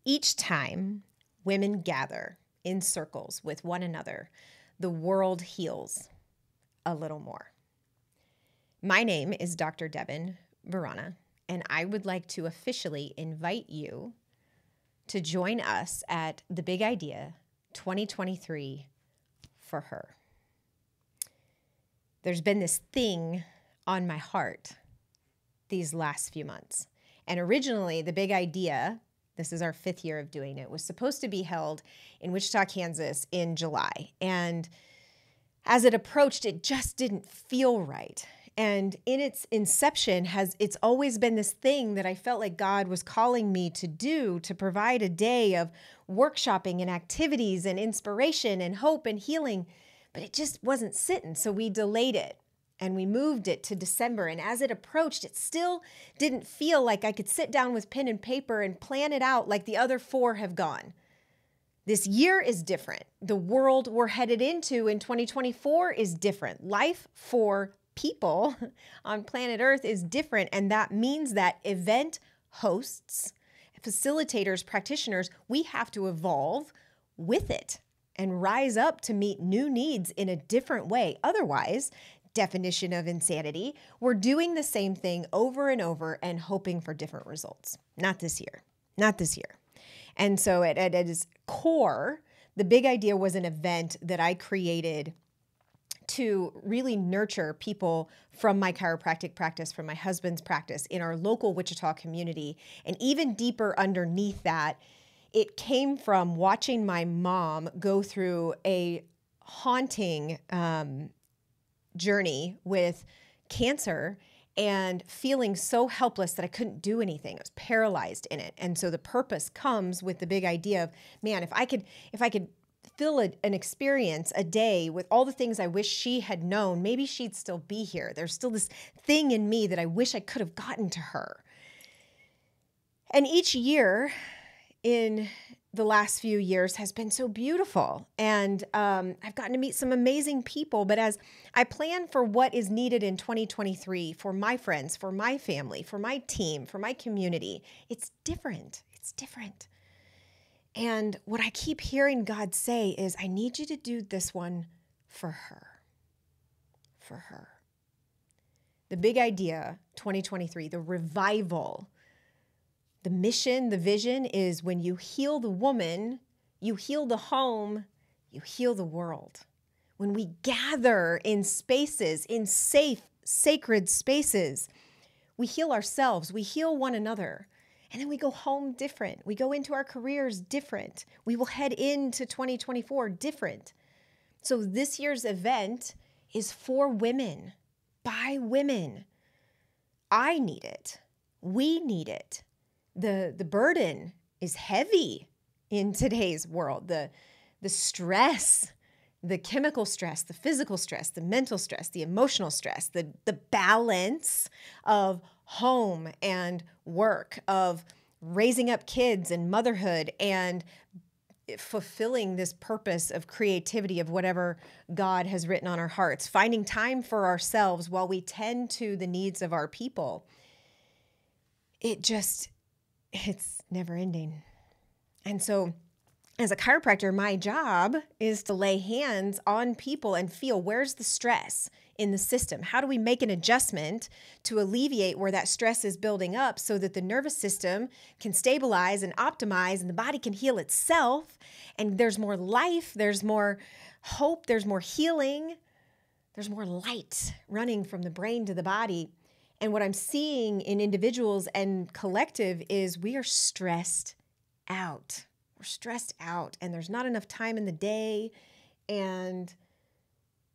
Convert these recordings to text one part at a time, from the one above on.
Each time women gather in circles with one another, the world heals a little more. My name is Dr. Devin Verana, and I would like to officially invite you to join us at the Big Idea 2023 for her. There's been this thing on my heart these last few months. And originally, the Big Idea, this is our 5th year of doing it, was supposed to be held in Wichita, Kansas in July. And as it approached, it just didn't feel right. And in its inception, it's always been this thing that I felt like God was calling me to do, to provide a day of workshopping and activities and inspiration and hope and healing, but it just wasn't sitting. So we delayed it and we moved it to December. And as it approached, it still didn't feel like I could sit down with pen and paper and plan it out like the other 4 have gone. This year is different. The world we're headed into in 2024 is different. Life for people on planet Earth is different. And that means that event hosts, facilitators, practitioners, we have to evolve with it and rise up to meet new needs in a different way. Otherwise, definition of insanity, we're doing the same thing over and over and hoping for different results. Not this year. Not this year. And so at its core, the Big Idea was an event that I created to really nurture people from my chiropractic practice, from my husband's practice in our local Wichita community. And even deeper underneath that, it came from watching my mom go through a haunting journey with cancer and feeling so helpless that I couldn't do anything. I was paralyzed in it. And so the purpose comes with the Big Idea of, man, if I could fill an experience, a day with all the things I wish she had known, maybe she'd still be here. There's still this thing in me that I wish I could have gotten to her. And each year in the last few years has been so beautiful. And I've gotten to meet some amazing people. But as I plan for what is needed in 2023 for my friends, for my family, for my team, for my community, it's different. It's different. And what I keep hearing God say is, I need you to do this one for her. For her. The Big Idea 2023, the revival. The mission, the vision is when you heal the woman, you heal the home, you heal the world. When we gather in spaces, in safe, sacred spaces, we heal ourselves, we heal one another, and then we go home different. We go into our careers different. We will head into 2024 different. So this year's event is for women, by women. I need it. We need it. The burden is heavy in today's world. The stress, the chemical stress, the physical stress, the mental stress, the emotional stress, the balance of home and work, of raising up kids and motherhood and fulfilling this purpose of creativity of whatever God has written on our hearts, finding time for ourselves while we tend to the needs of our people. It's never ending. And so as a chiropractor, my job is to lay hands on people and feel, where's the stress in the system? How do we make an adjustment to alleviate where that stress is building up so that the nervous system can stabilize and optimize and the body can heal itself, and there's more life, there's more hope, there's more healing, there's more light running from the brain to the body. And what I'm seeing in individuals and collective is we are stressed out. We're stressed out, and there's not enough time in the day, and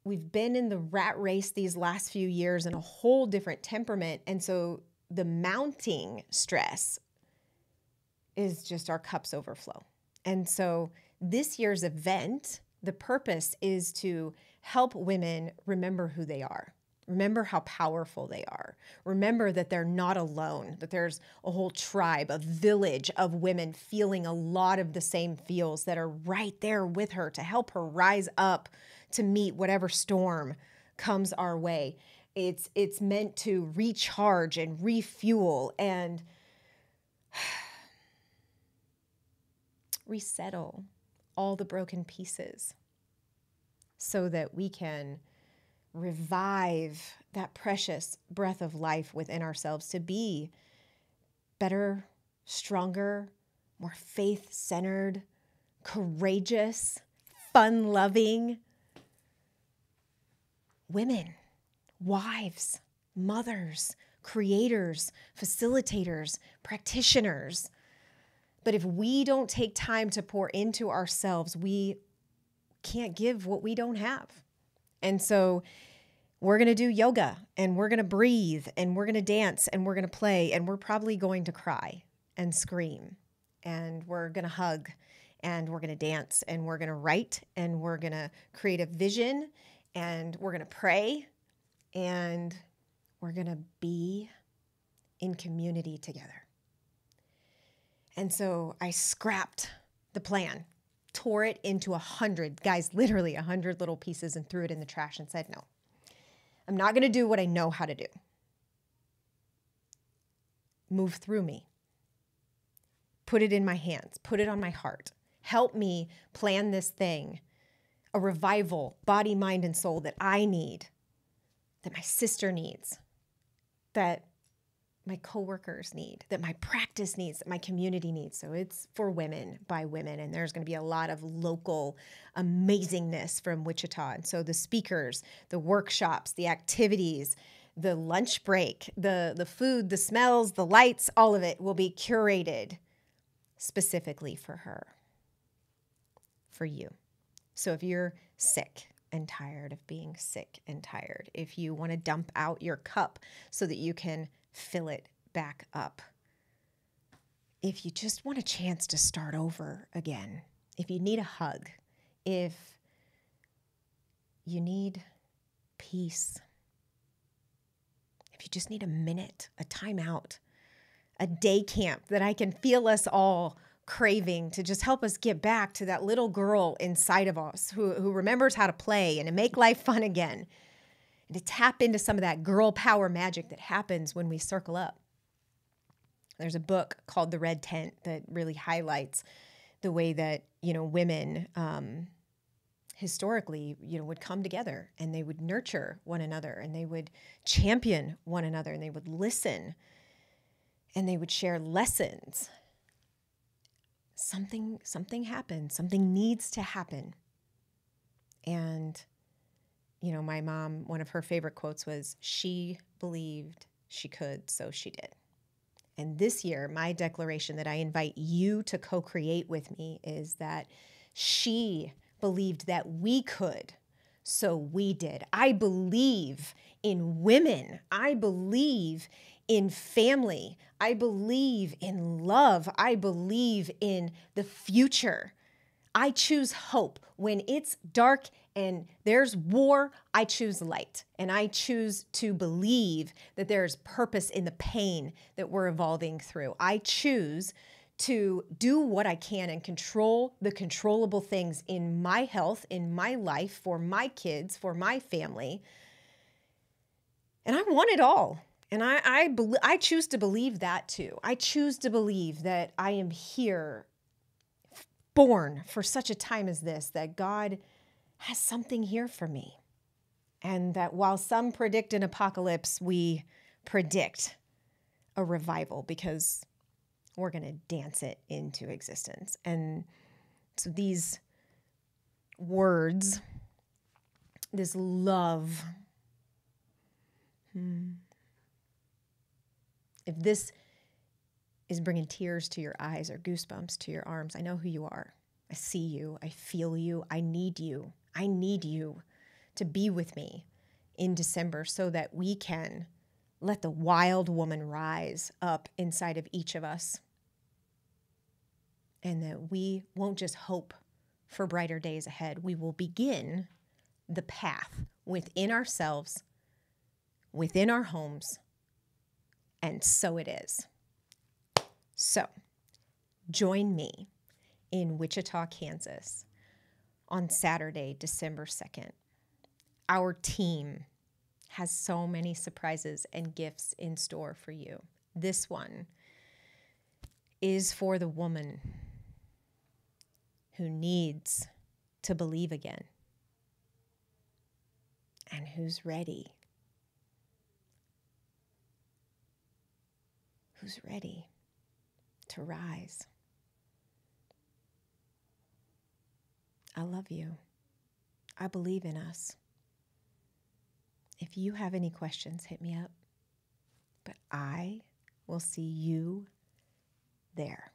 we've been in the rat race these last few years in a whole different temperament. And so the mounting stress is just our cups overflow. And so this year's event, the purpose is to help women remember who they are. Remember how powerful they are. Remember that they're not alone, that there's a whole tribe, a village of women feeling a lot of the same feels that are right there with her to help her rise up to meet whatever storm comes our way. It's meant to recharge and refuel. And resettle all the broken pieces so that we can revive that precious breath of life within ourselves to be better, stronger, more faith-centered, courageous, fun-loving women, wives, mothers, creators, facilitators, practitioners. But if we don't take time to pour into ourselves, we can't give what we don't have. And so we're going to do yoga, and we're going to breathe, and we're going to dance, and we're going to play, and we're probably going to cry and scream, and we're going to hug, and we're going to dance, and we're going to write, and we're going to create a vision, and we're going to pray, and we're going to be in community together. And so I scrapped the plan, tore it into 100, guys, literally 100 little pieces, and threw it in the trash and said, no, I'm not going to do what I know how to do. Move through me. Put it in my hands. Put it on my heart. Help me plan this thing, a revival, body, mind, and soul that I need, that my sister needs, that my coworkers need, that my practice needs, that my community needs. So it's for women by women, and there's going to be a lot of local amazingness from Wichita. And so the speakers, the workshops, the activities, the lunch break, the food, the smells, the lights, all of it will be curated specifically for her, for you. So if you're sick and tired of being sick and tired, if you want to dump out your cup so that you can fill it back up, if you just want a chance to start over again, if you need a hug, if you need peace, if you just need a minute, a timeout, a day camp that I can feel us all craving to just help us get back to that little girl inside of us who remembers how to play and to make life fun again, and to tap into some of that girl power magic that happens when we circle up. There's a book called The Red Tent that really highlights the way that, women historically, would come together, and they would nurture one another, and they would champion one another, and they would listen, and they would share lessons. Something happened. Something needs to happen. And my mom, one of her favorite quotes was, "She believed she could, so she did." And this year, my declaration that I invite you to co-create with me is that she believed that we could, so we did. I believe in women. I believe in family. I believe in love. I believe in the future. I choose hope. When it's dark and there's war, I choose light. And I choose to believe that there's purpose in the pain that we're evolving through. I choose to do what I can and control the controllable things in my health, in my life, for my kids, for my family. And I want it all. And I choose to believe that too. I choose to believe that I am here, born for such a time as this, that God has something here for me. And that while some predict an apocalypse, we predict a revival, because we're going to dance it into existence. And so these words, this love, if this is bringing tears to your eyes or goosebumps to your arms, I know who you are. I see you. I feel you. I need you. I need you to be with me in December so that we can let the wild woman rise up inside of each of us, and that we won't just hope for brighter days ahead. We will begin the path within ourselves, within our homes, and so it is. So, join me in Wichita, Kansas on Saturday, December 2nd. Our team has so many surprises and gifts in store for you. This one is for the woman who needs to believe again and who's ready. Who's ready to rise. I love you. I believe in us. If you have any questions, hit me up. But I will see you there.